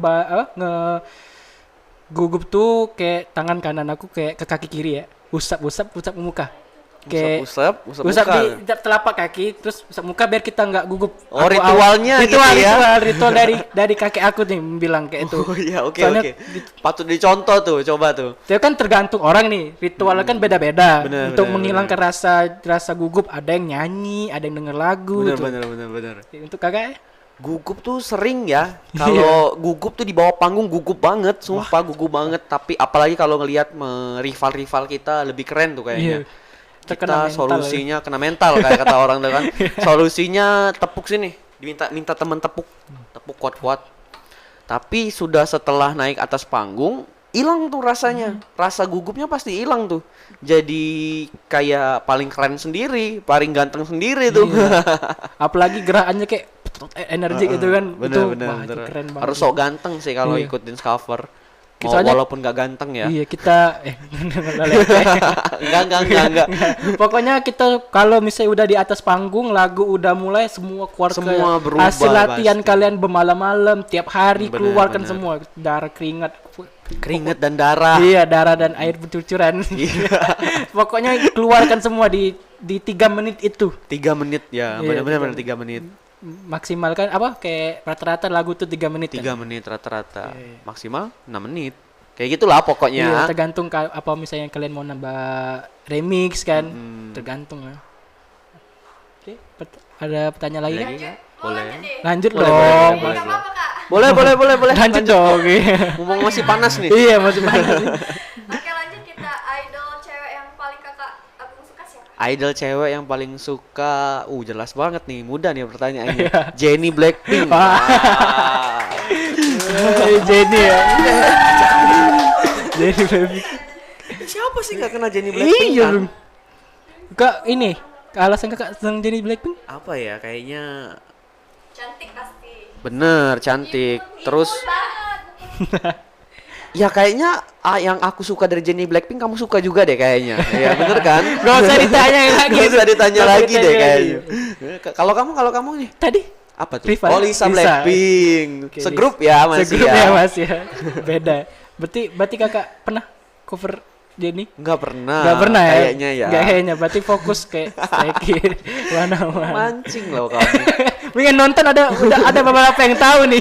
gugup tuh kayak tangan kanan aku kayak ke kaki kiri ya. Usap ke muka. Kayak Usap usap muka. di telapak kaki terus usap muka biar kita nggak gugup. Oh, ritualnya gitu ya? Ritual dari kakek aku nih bilang kayak itu. Oh iya, oke. Soalnya Patut dicontoh tuh, coba tuh. itu kan tergantung orang nih, ritualnya kan beda-beda. Bener, Untuk bener, menghilangkan rasa gugup, ada yang nyanyi, ada yang denger lagu. tuh. Bener. Untuk kakak, Gugup tuh sering ya. Kalau gugup tuh di bawah panggung gugup banget, sumpah gugup banget. Tapi apalagi kalau ngelihat rival-rival kita lebih keren tuh kayaknya. Terkena Kita mental solusinya kena mental kayak kata orang tuh kan. Solusinya tepuk sini, minta temen tepuk kuat-kuat. Tapi sudah setelah naik atas panggung, hilang tuh rasanya. Rasa gugupnya pasti hilang tuh. Jadi kayak paling keren sendiri, paling ganteng sendiri tuh. apalagi gerakannya kayak energi gitu kan. Itu, Bener. wah, itu keren banget. Harus sok ganteng sih kalau Iya. ikut dance cover. Soalnya- Walaupun gak ganteng ya. Iya kita enggak. Pokoknya kita kalau misalnya udah di atas panggung, lagu udah mulai semua keluar Semua ke berubah hasil latihan pasti. kalian bermalam-malam tiap hari Bener, keluarkan bener. semua darah keringat. Keringet dan darah. Iya, darah dan air bercucuran. Iya. Pokoknya keluarkan semua di 3 menit itu. 3 menit ya, Iya, benar-benar 3 3 menit. maksimal kan apa kayak rata-rata lagu tuh 3 menit 3 kan? menit rata-rata. Iya. Maksimal 6 menit. Kayak gitulah Iya, pokoknya. tergantung apa misalnya kalian mau nambah remix kan, tergantung ya. Oke, ada pertanyaan lagi kan? Lagi? Mau Boleh. lanjut deh. Lanjut Boleh, dong. boleh, Nggak boleh. apa-apa kak. Boleh. Lanjut dong. Mumpung masih panas nih. Iya, masih panas. Oke lanjut kita idol cewek yang paling kakak Agung suka siapa? Idol cewek yang paling suka, jelas banget nih, mudah nih pertanyaannya. Jennie Blackpink. Wah. Jenny ya. Jenny baby. Siapa sih nggak kenal Jennie Blackpink? Iya, kan? Bung. Kak ini alasan kakak senang Jenny Blackpink? Apa ya? Kayaknya Cantik pasti. bener cantik. Terus Banget. ya kayaknya yang aku suka dari Jennie Blackpink kamu suka juga deh kayaknya. Iya bener kan? Gak usah ditanya lagi. Gak usah ditanya Gak usah lagi deh ditanya kayaknya. Kalau kamu nih Tadi apa tuh? Riva. Oh Lisa Lisa. Blackpink. Oke, Segrup ya masih segrup ya. ya Mas ya. Beda. Berarti kakak pernah cover Jenny? Nggak pernah. Gak pernah ya? Kayaknya ya. Gak kayaknya. Berarti fokus kayak striker mana-mana. Mancing loh kamu. Mungkin nonton udah ada beberapa yang tahu nih.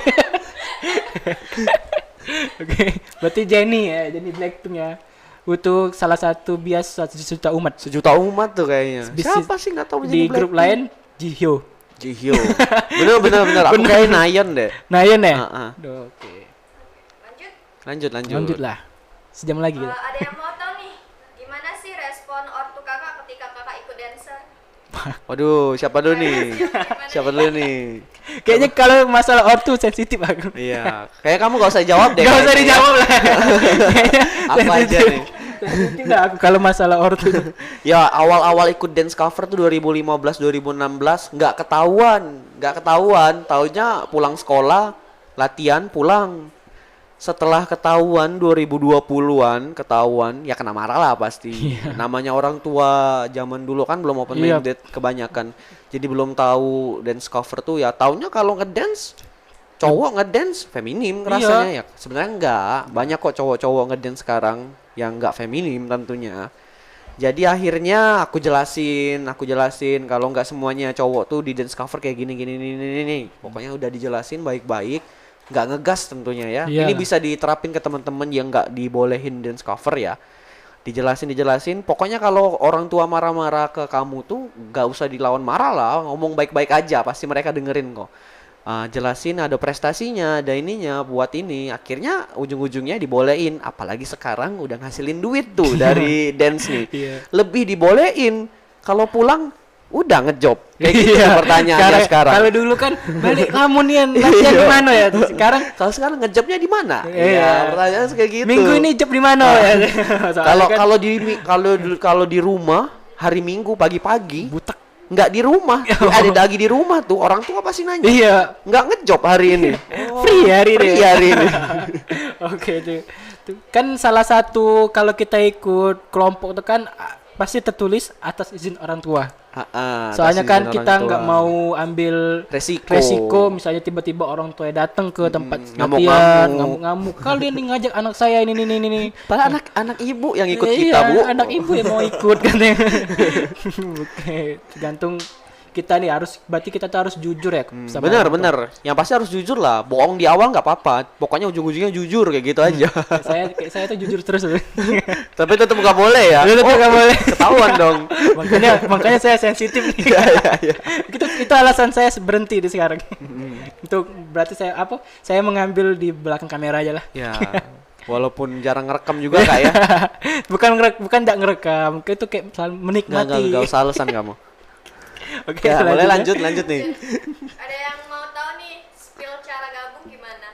Oke, berarti Jenny ya, Jenny Blackpink ya. Untuk salah satu bias 1 juta umat. Sejuta umat tuh kayaknya. Di- Siapa sih nggak tahu Di Jennie grup Blackpink? lain Jihyo. Jihyo. Bener. Aku kayak Nayeon deh. Nayeon ya? Ah. Oke. Lanjut. Lanjut. Lanjut lah. Sejam lagi lah. Ada yang mau tahu nih, gimana sih respon ortu kakak ketika kakak ikut dancer? Waduh, siapa dulu nih? Gimana Siapa nih? dulu nih? Kayaknya kalau masalah ortu sensitif aku. Iya, kayak kamu gak usah jawab deh. Gak usah kayaknya. dijawab lah. Kayaknya Apa aja sensitif. nih? Sensitif lah aku kalau masalah ortu. Ya, awal-awal ikut dance cover tuh 2015 2016 nggak ketahuan. Taunya pulang sekolah, latihan, pulang. Setelah ketahuan 2020-an, ya kena marah lah pasti. Namanya orang tua zaman dulu kan belum open Iya. minded kebanyakan. Jadi belum tahu dance cover tuh ya taunya kalau ngedance cowok ngedance feminim rasanya ya. Sebenarnya enggak. Banyak kok cowok-cowok ngedance sekarang yang enggak feminim tentunya. Jadi akhirnya aku jelasin kalau nggak semuanya cowok tuh di dance cover kayak gini. Pokoknya udah dijelasin baik-baik, nggak ngegas tentunya ya. Iya. Ini bisa diterapin ke teman-teman yang nggak dibolehin dance cover ya. Dijelasin. Pokoknya kalau orang tua marah-marah ke kamu tuh nggak usah dilawan marah lah, ngomong baik-baik aja, pasti mereka dengerin kok. Jelasin ada prestasinya, ada ininya, buat ini. Akhirnya ujung-ujungnya dibolehin. Apalagi sekarang udah ngasilin duit tuh dari dance nih. Iya. Lebih dibolehin. Kalau pulang udah ngejob. Kayak gitu tuh pertanyaannya sekarang. Kalau dulu kan balik kamu nih latihan di mana ya? Sekarang Kalau sekarang ngejobnya di mana? Iya. Iya, pertanyaannya kayak gitu. minggu ini job di mana ya? Soalnya Kalau kan kalau di rumah hari Minggu pagi-pagi butek. nggak di rumah, ada lagi di rumah tuh orang tua pasti nanya. Iya. Nggak ngejob hari ini. Free hari ini. Free hari ini. Oke tuh. Kan salah satu kalau kita ikut kelompok itu kan pasti tertulis atas izin orang tua. Soalnya atas kan izin kita orang nggak tua. mau ambil resiko. misalnya tiba-tiba orang tua datang ke tempat ngamuk-ngamuk. latihan, ngamuk-ngamuk. Kalian nih ngajak anak saya ini. Padahal anak ibu yang ikut Iya, kita, Bu. anak ibu yang mau ikut katanya. Oke, tergantung kita nih berarti kita tuh harus jujur ya sama orang tua. Bener. Yang pasti harus jujur lah. Bohong di awal nggak apa-apa. Pokoknya ujung-ujungnya jujur kayak gitu aja. Saya tuh jujur terus. Tapi tetap nggak boleh ya. Tetep nggak boleh. Ketahuan dong. makanya saya sensitif nih. Iya. Itu alasan saya berhenti di sekarang. Itu berarti saya mengambil di belakang kamera aja lah. Ya. Walaupun jarang ngerekam juga Kak ya. bukan enggak ngerekam, itu kayak menikmati. Enggak usah alasan kamu. Oke, Ya, boleh selanjutnya. lanjut nih. Ada yang mau tahu nih spill cara gabung gimana?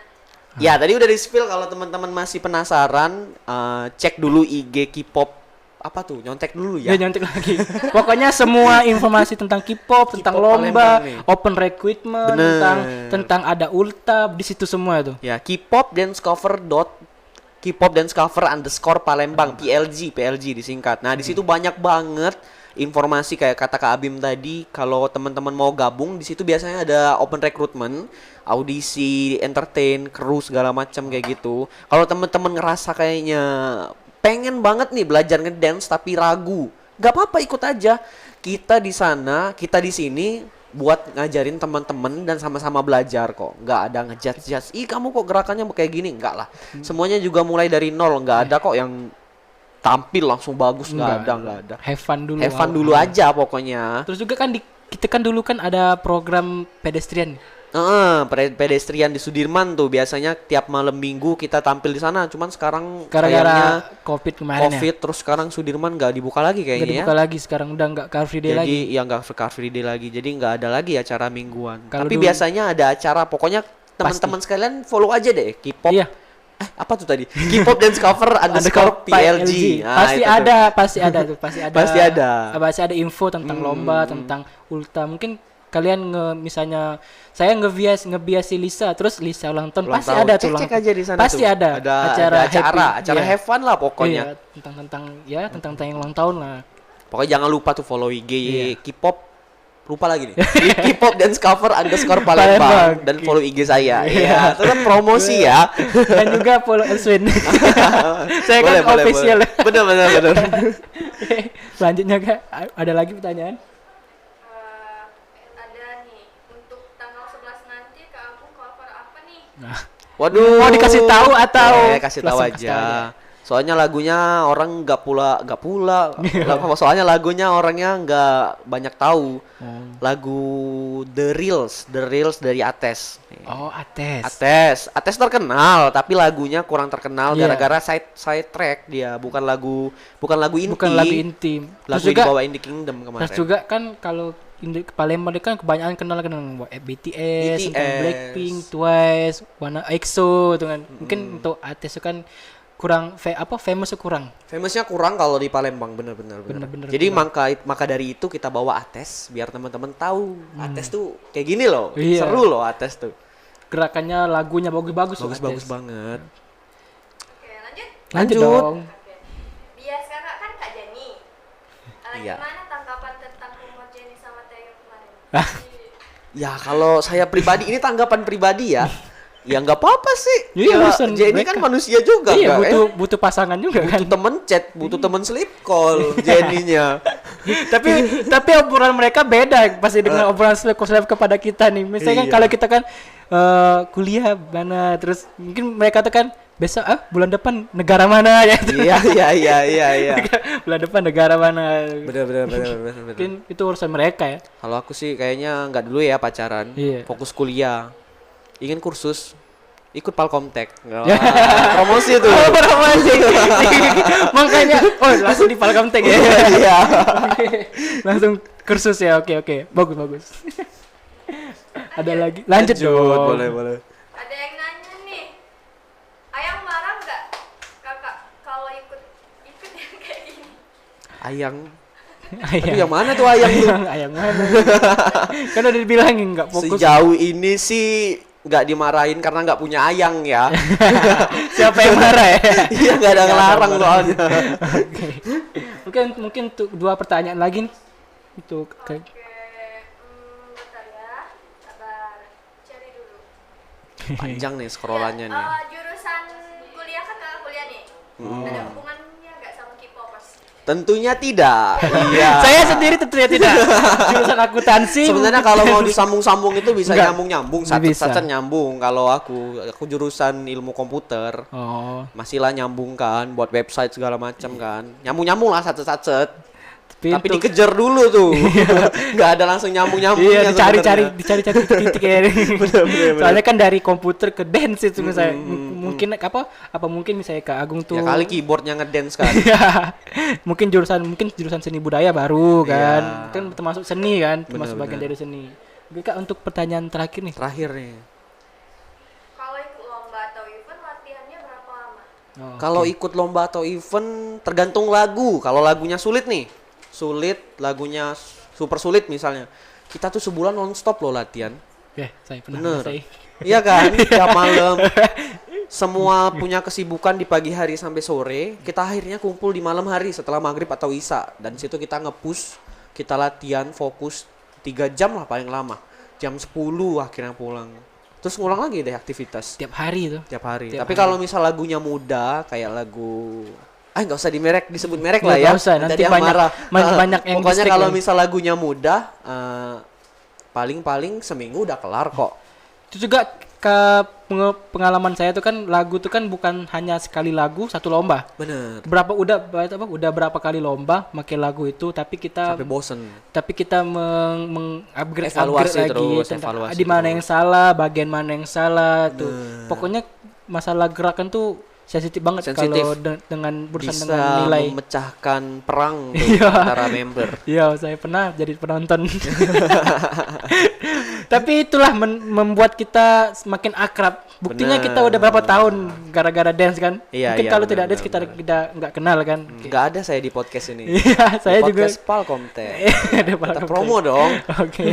Ya, tadi udah di-spill. Kalau teman-teman masih penasaran, cek dulu IG K-pop. Apa tuh? Nyontek dulu ya. Ya nyontek lagi. Pokoknya semua informasi tentang K-pop, tentang K-pop lomba, Palembang nih. open recruitment, Bener. tentang ada ulta di situ semua tuh. Ya, K-pop_Palembang, PLG disingkat. Nah, di situ banyak banget informasi kayak kata Kak Abim tadi. Kalau teman-teman mau gabung, di situ biasanya ada open recruitment, audisi, entertain, kru segala macam kayak gitu. Kalau teman-teman ngerasa kayaknya pengen banget nih belajar ngedance tapi ragu, nggak apa-apa, ikut aja. Kita di sana, kita di sini buat ngajarin teman-teman dan sama-sama belajar kok. Nggak ada ngejudge, ih kamu kok gerakannya kayak gini, enggak lah. Semuanya juga mulai dari nol, nggak ada kok yang tampil langsung bagus, nggak ada. Have fun dulu. Have fun dulu aja pokoknya. Terus juga kan kita kan dulu kan ada program pedestrian. Pedestrian di Sudirman tuh biasanya tiap malam minggu kita tampil di sana. Cuman sekarang Gara-gara COVID kemarin COVID terus sekarang Sudirman nggak dibuka lagi Nggak kayaknya dibuka lagi sekarang, udah nggak Car Free Day lagi. Jadi ya nggak Car Free Day lagi. Jadi nggak ada lagi acara mingguan. Kalau Tapi dulu- biasanya ada acara. Pokoknya teman-teman sekalian follow aja deh K-pop. Iya. Apa tuh tadi? K-pop dance cover underscore PLG. Nah, pasti itu tuh. ada, pasti ada tuh, pasti ada. Pasti ada. Info tentang lomba, tentang ulta. Mungkin kalian misalnya saya ngebiasi Lisa, terus Lisa ulang tahun, pasti ada tuh. Cek aja di sana pasti tuh. ada acara happy, have fun lah pokoknya. Iya, tentang yang ulang tahun lah. Pokoknya jangan lupa tuh follow IG K-pop. Lupa lagi nih. K-pop dance cover underscore Palembang dan follow IG saya. Iya, tetap promosi ya. Dan juga follow Elswin. Saya Boleh, kan official. Bener. Selanjutnya Kak, ada lagi pertanyaan? Ada nih, untuk tanggal 11 nanti Kak Agung cover apa nih? Nah, Waduh. mau dikasih tahu atau kasih tahu langsung kasih tahu aja. Soalnya lagunya orang nggak pula. Soalnya lagunya orangnya nggak banyak tahu. Lagu The Reels dari Ates. Oh, Ates. Ates terkenal, tapi lagunya kurang terkenal Iya. gara-gara side track dia, bukan lagu inti. Bukan lagu intim. Lagu Terus yang juga dibawain di Kingdom kemarin. Terus juga kan kalau Palembang kan kebanyakan kenal BTS, tentang Blackpink, Twice, EXO itu kan. Mungkin untuk artis itu kan kurang famous kurang. Famousnya kurang kalau di Palembang, bener. Bener, Jadi maka dari itu kita bawa Ates biar teman-teman tahu Ates tuh kayak gini loh, Iya. seru loh Ates tuh. Gerakannya, lagunya bagus loh, Bagus Ates. banget. Oke, lanjut. Lanjut Lanjut. dong. Oke. Bias kakak kan Kak Jani. Iya. Gimana tanggapan tentang rumor Jenny sama Taeyong kemarin? Ya kalau saya pribadi, ini tanggapan pribadi ya. Ya nggak apa-apa sih. Iya, Ya, urusan Jenny mereka. kan manusia juga. Iya, nggak, butuh pasangan juga kan. butuh temen chat, butuh temen sleep call Jenny-nya. tapi obrolan mereka beda pasti dengan obrolan slap kepada kita nih. Misalnya kan Iya. kalau kita kan kuliah mana, terus mungkin mereka tuh kan besok bulan depan negara mana ya. Iya. Bulan depan negara mana. Bener. Mungkin itu urusan mereka ya. Kalau aku sih kayaknya nggak dulu ya pacaran. Iya. Fokus kuliah. Ingin kursus, ikut Palkomtek. Promosi tuh. Promosi. Makanya langsung di Palkomtek ya. Iya. Oke. Langsung kursus ya. Oke. Bagus. Ada lagi. Lanjut dong. Boleh. Ada yang nanya nih. Ayang marah nggak kakak kalau ikut yang kayak gini? Ayang. Ayang. Aduh, yang mana tuh ayang tuh? Ayang mana? Kan udah dibilangin nggak fokus. Sejauh ini sih nggak dimarahin karena nggak punya ayang ya. Siapa yang marah ya? Iya, nggak ada ngelarang soalnya. Oke. Mungkin untuk 2 pertanyaan lagi nih. Untuk Oke, bentar ya. Sabar. Cari dulu. Panjang nih scrollannya nih. Jurusan kuliah kan kakak kuliah nih. Ada hubungannya nggak sama K-popers? Tentunya tidak. Iya. saya sendiri tentunya tidak. Jurusan akuntansi. Sebenarnya kalau mau disambung-sambung itu bisa Enggak. nyambung-nyambung, Bisa. satu nyambung. Kalau aku jurusan ilmu komputer, Oh. masih lah nyambung kan, buat website segala macam kan. Nyambung-nyambung lah satu-satu. Tapi untuk- dikejar dulu tuh. Nggak ada langsung nyambung-nyambung. Iya, dicari titik-titik ya. Bener. Soalnya kan dari komputer ke dance itu misalnya. Mungkin apa mungkin misalnya Kak Agung tuh. Ya kali keyboardnya ngedance kan. Iya. mungkin jurusan seni budaya baru kan. Iya. Kan termasuk seni kan, termasuk Bener, bagian bener. dari seni. Oke Kak, untuk pertanyaan terakhir nih. Terakhir nih. Kalau ikut lomba atau event latihannya berapa lama? Oh, Kalau ikut lomba atau event tergantung lagu. Kalau lagunya sulit nih, lagunya super sulit misalnya, kita tuh sebulan nonstop loh latihan. saya pernah Bener. ngerasain. Iya kan, tiap malam. Semua punya kesibukan di pagi hari sampai sore. Kita akhirnya kumpul di malam hari setelah maghrib atau isya. Dan situ kita nge-push, kita latihan fokus 3 jam lah paling lama. Jam 10 akhirnya pulang. Terus ngulang lagi deh aktivitas Tiap hari tuh. tiap hari. Tiap Tapi hari. kalau misal lagunya muda kayak lagu nggak usah disebut merek Nggak lah ya. usah, nanti ada yang banyak- marah. banyak yang Pokoknya distrik kalau kan. misal lagunya muda, paling seminggu udah kelar kok. Itu juga pengalaman saya tuh kan lagu tuh kan bukan hanya sekali lagu satu lomba. Bener. Udah berapa kali lomba pakai lagu itu tapi kita Sampai bosen. upgrade Evaluasi lagi terus, tentang evaluasi di mana terus. yang salah, bagian mana yang salah tuh. Pokoknya masalah gerakan tuh sensitif banget Sensitif. kalau dengan urusan Bisa dengan nilai. memecahkan perang tuh Iya. antara member. Iya, saya pernah jadi penonton. Tapi itulah membuat kita semakin akrab. Buktinya Bener. kita udah berapa tahun gara-gara dance kan? Iya, Mungkin iya, kalau bener, tidak dance bener, kita bener. tidak nggak kenal kan? Nggak ada saya di podcast ini. Iya, saya Di juga. podcast Palkomte. Ada Kita Palkomte. promo dong. Oke,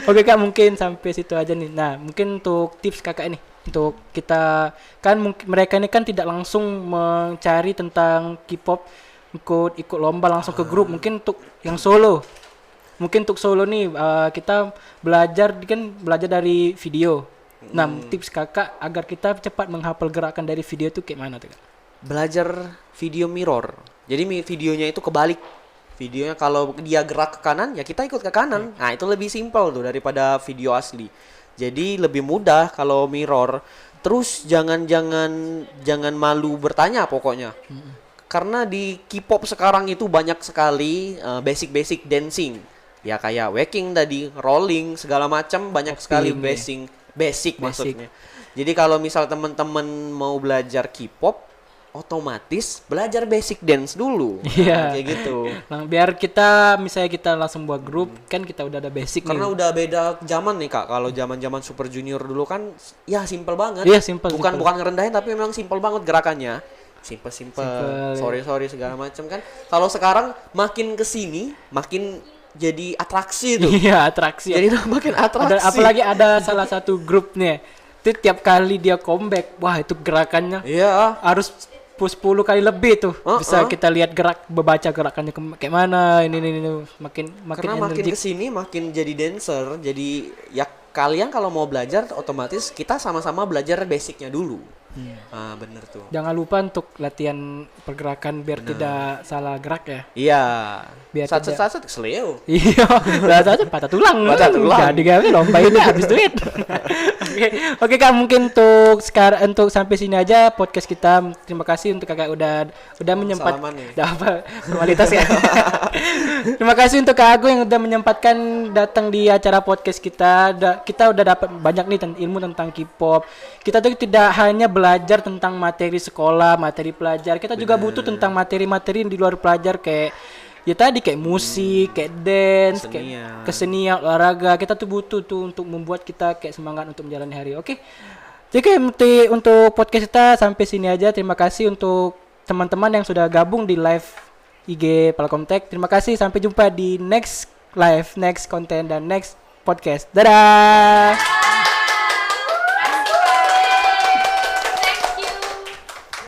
oke Kak, mungkin sampai situ aja nih. Nah, mungkin untuk tips Kakak ini, untuk kita kan mereka ini kan tidak langsung mencari tentang K-pop, ikut lomba langsung ke grup. Mungkin untuk yang solo, nih kita belajar dari video. Nah, tips Kakak agar kita cepat menghafal gerakan dari video itu kayak mana tuh Kak? Belajar video mirror. Jadi videonya itu kebalik. Videonya kalau dia gerak ke kanan, ya kita ikut ke kanan. Nah, itu lebih simpel tuh daripada video asli. Jadi lebih mudah kalau mirror. Terus jangan malu bertanya pokoknya. Karena di K-pop sekarang itu banyak sekali basic dancing. Ya kayak waking tadi, rolling segala macam banyak sekali basic maksudnya. Jadi kalau misal teman-teman mau belajar K-pop, otomatis belajar basic dance dulu. Iya. Kayak gitu. Nah, biar misalnya kita langsung buat grup, kan kita udah ada basic Karena nih. udah beda zaman nih Kak. Kalau zaman-zaman Super Junior dulu kan ya simple banget. Iya, simple. Bukan ngerendahin tapi memang simple banget gerakannya. Simple. Simple. Sorry segala macam kan. Kalau sekarang makin kesini makin jadi atraksi tuh. Iya, atraksi. Jadi makin atraksi. Apalagi ada salah satu grupnya. Itu tiap kali dia comeback, wah itu gerakannya Iya. harus 10 kali lebih tuh. Bisa Uh-uh. kita lihat baca gerakannya kayak mana. Ini makin Karena makin energik. kesini makin jadi dancer. Jadi ya kalian kalau mau belajar otomatis kita sama-sama belajar basicnya dulu. Ah bener tuh. Jangan lupa untuk latihan pergerakan biar tidak salah gerak ya. Iya. Biar Sat seleo. Iya, bahasa patah tulang. Patah tulang. Jadi gawe lomba ini habis duit. Oke Kak, mungkin untuk sampai sini aja podcast kita. Terima kasih untuk Kakak udah menyempat Salaman nih. apa formalitas ya. Terima kasih untuk Kak Agung yang udah menyempatkan datang di acara podcast kita. Kita udah dapat banyak nih ilmu tentang K-pop. Kita tuh tidak hanya belajar tentang materi sekolah, materi pelajar. Kita juga butuh tentang materi-materi di luar pelajar kayak ya tadi kayak musik, kayak dance, kayak kesenian, olahraga. Kita tuh butuh tuh untuk membuat kita kayak semangat untuk menjalani hari. Oke. Jadi untuk podcast kita sampai sini aja. Terima kasih untuk teman-teman yang sudah gabung di live IG Palkomtek. Terima kasih, sampai jumpa di next live, next konten dan next podcast. Dadah.